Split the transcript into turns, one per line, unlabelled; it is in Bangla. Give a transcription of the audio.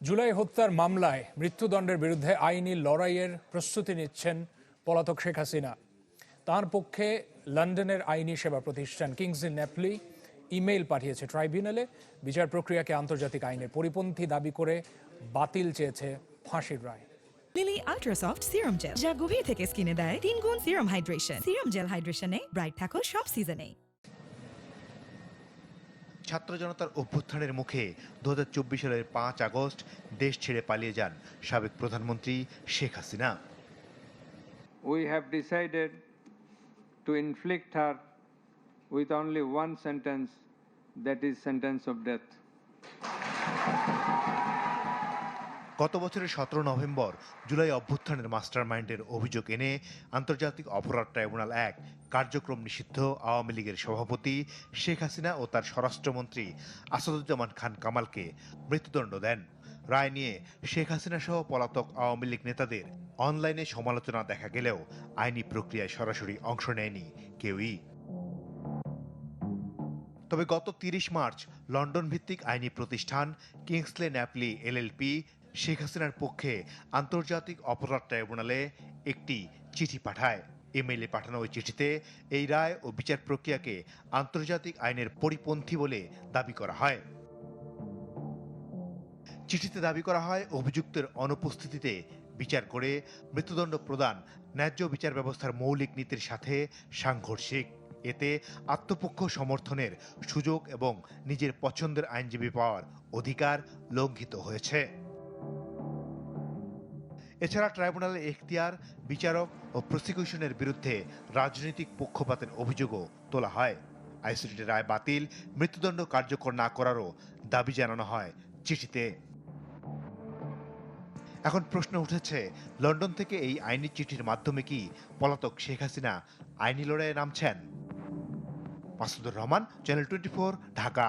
জুলাই হত্যার মামলায় মৃত্যুদণ্ডের বিরুদ্ধে আইনি লড়াইয়ের প্রস্তুতি নিচ্ছেন পলাতক শেখ হাসিনা। তার পক্ষে লন্ডনের আইনি সেবা প্রতিষ্ঠান কিংস ইন ন্যাপলি ইমেইল পাঠিয়েছে ট্রাইব্যুনালে। বিচার প্রক্রিয়াকে আন্তর্জাতিক আইনের পরিপন্থী দাবি করে বাতিল চেয়েছে ফাঁসির রায়।
লিলি আল্ট্রাসফট সিরাম জেল, যা গভীর থেকে স্কিনে দেয় 3 গুণ সিরাম হাইড্রেশন। সিরাম জেল হাইড্রেশনে ব্রাইট থাকো সব সিজনে।
ছাত্র জনতার অভ্যুত্থানের মুখে 2024 সালের 5 আগস্ট দেশ ছেড়ে পালিয়ে যান সাবেক প্রধানমন্ত্রী Sheikh Hasina.
We have decided to inflict her with only one sentence, that is sentence of death.
গত বছরের 17 নভেম্বর জুলাই অভ্যুত্থানের মাস্টারমাইন্ডের অভিযোগ এনে আন্তর্জাতিক অপরাধ ট্রাইব্যুনাল 1 কার্যক্রম নিষিদ্ধ আওয়ামী লীগের সভাপতি শেখ হাসিনা ও তার স্বরাষ্ট্রমন্ত্রী আসাদুজ্জামান খান কামালকে মৃত্যুদণ্ড দেন। রায় নিয়ে শেখ হাসিনা সহ পলাতক আওয়ামী লীগ নেতাদের অনলাইনে সমালোচনা দেখা গেলেও আইনি প্রক্রিয়ায় সরাসরি অংশ নেয়নি কেউই। তবে গত 30 মার্চ লন্ডন ভিত্তিক আইনি প্রতিষ্ঠান কিংসলে ন্যাপলি এলএলপি শেখ হাসিনার পক্ষে আন্তর্জাতিক অপরাধ ট্রাইব্যুনালে একটি চিঠি পাঠায়। ইমেইলে পাঠানো ওই চিঠিতে এই রায় ও বিচার প্রক্রিয়াকে আন্তর্জাতিক আইনের পরিপন্থী বলে দাবি করা হয়। চিঠিতে দাবি করা হয়, অভিযুক্তের অনুপস্থিতিতে বিচার করে মৃত্যুদণ্ড প্রদান ন্যায্য বিচার ব্যবস্থার মৌলিক নীতির সাথে সাংঘর্ষিক। এতে আত্মপক্ষ সমর্থনের সুযোগ এবং নিজের পছন্দের আইনজীবী পাওয়ার অধিকার লঙ্ঘিত হয়েছে। এছাড়া ট্রাইব্যুনালের এখতিয়ার, বিচারক ও প্রসিকিউশনের বিরুদ্ধে রাজনৈতিক পক্ষপাতের অভিযোগও তোলা হয়। আইসিটির রায় বাতিল, মৃত্যুদণ্ড কার্যকর না করারও দাবি জানানো হয় চিঠিতে। এখন প্রশ্ন উঠেছে, লন্ডন থেকে এই আইনি চিঠির মাধ্যমে কি পলাতক শেখ হাসিনা আইনি লড়াইয়ে নামছেন? মাসুদুর রহমান, চ্যানেল 24, ঢাকা।